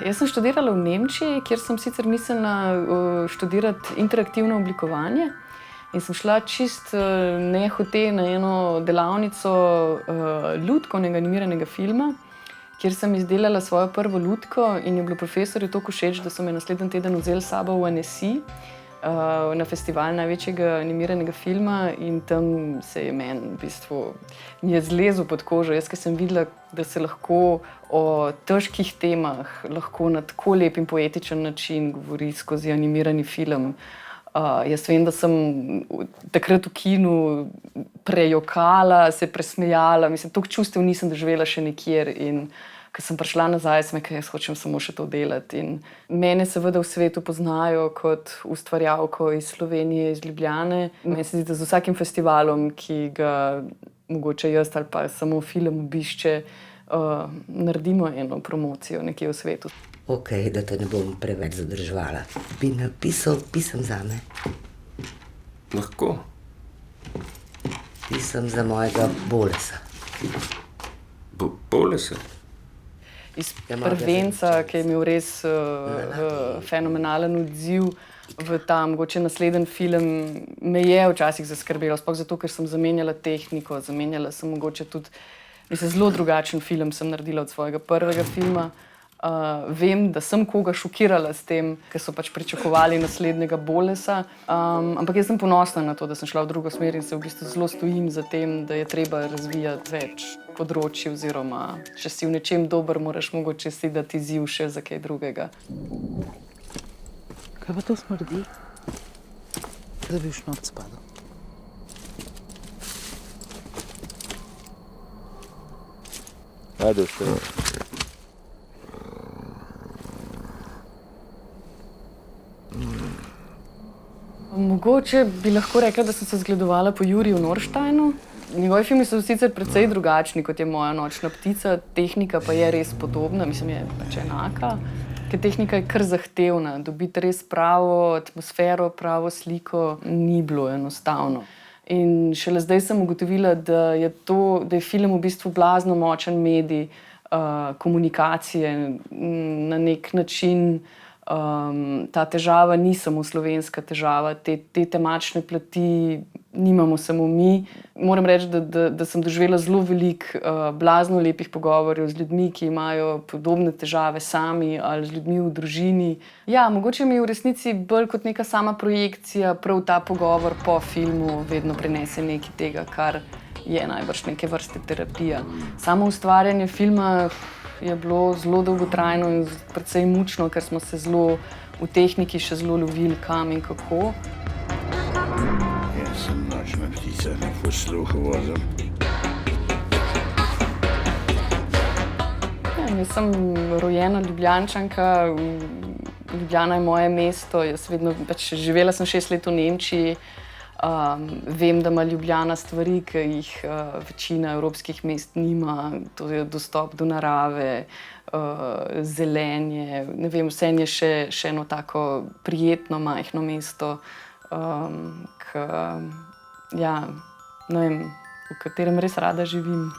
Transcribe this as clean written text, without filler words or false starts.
Jaz sem študirala v Nemčiji, kjer sem sicer mislila študirati interaktivno oblikovanje. In sem šla čist nehote na eno delavnico lutkovnega animiranega filma, kjer sem izdelala svojo prvo lutko in je bilo profesorju toliko všeč, da so me naslednji teden vzeli s sabo v Annecy, na festival največjega animiranega filma, in tam se je meni v bistvu mi je zlezel pod kožo. Jaz, ker sem videla, da se lahko o težkih temah lahko na tako lep in poetičen način govori skozi animirani film. Jaz vem, da sem takrat v kinu prejokala, se presmejala, mislim, toliko čustev nisem doživela še nikjer, in ko sem prišla nazaj, sem rekla, jaz hočem samo še to delati. In mene seveda v svetu poznajo kot ustvarjalko iz Slovenije, iz Ljubljane. Meni se zdi, da z vsakim festivalom, ki ga mogoče jaz ali pa samo film obišče, naredimo eno promocijo nekje v svetu. Okej, da te ne bom preveč zadrževala. Bi napisal pisem zame? Lahko. Pisem za mojega Bolesa. Bolesa? Iz prvenca, ki je imel res fenomenalen odziv v ta mogoče naslednji film, me je včasih zaskrbelo, sploh zato, ker sem zamenjala tehniko, zamenjala sem mogoče tudi, zelo drugačen film sem naredila od svojega prvega filma. Vem, da sem koga šokirala s tem, ker so pač pričakovali naslednjega Bolesa, ampak jaz sem ponosna na to, da sem šla v drugo smer in se v bistvu zelo stojim za tem, da je treba razvijati več področji, oziroma če si v nečem dober, moraš mogoče si dati izziv še za kaj drugega. Kaj pa to smrdi? Da bi v šnot spadal. Ajde, vse. Mogoče bi lahko rekla, da sem se zgledovala po Juriju Norsteinu. Njegovi filmi so sicer precej drugačni, kot je Moja nočna ptica, tehnika pa je res podobna, mislim, je pač enaka. Ker tehnika je kar zahtevna, dobiti res pravo atmosfero, pravo sliko ni bilo enostavno. In šele zdaj sem ugotovila, da je film v bistvu blazno močen medij komunikacije na nek način. Ta težava ni samo slovenska težava, te temačne plati nimamo samo mi. Moram reči, da sem doživela zelo veliko blazno lepih pogovorjev z ljudmi, ki imajo podobne težave sami ali z ljudmi v družini. Ja, mogoče mi v resnici bolj kot neka sama projekcija prav ta pogovor po filmu vedno prinese nekaj tega, kar je najbrž neke vrste terapija. Samo ustvarjanje filma je bilo zelo dolgotrajno in precej mučno, ker smo se zelo v tehniki še zelo lovili, kam in kako. Jaz sem nočna ptica, na posluhu vozim. Jaz sem rojena Ljubljančanka, Ljubljana je moje mesto, jaz vedno, pač živela sem 6 let v Nemčiji. Vem, da ima Ljubljana stvari, ki jih večina evropskih mest nima. To je dostop do narave, zelenje, ne vem, vseeno je še eno tako prijetno, majhno mesto, ja, ne vem, v katerem res rada živim.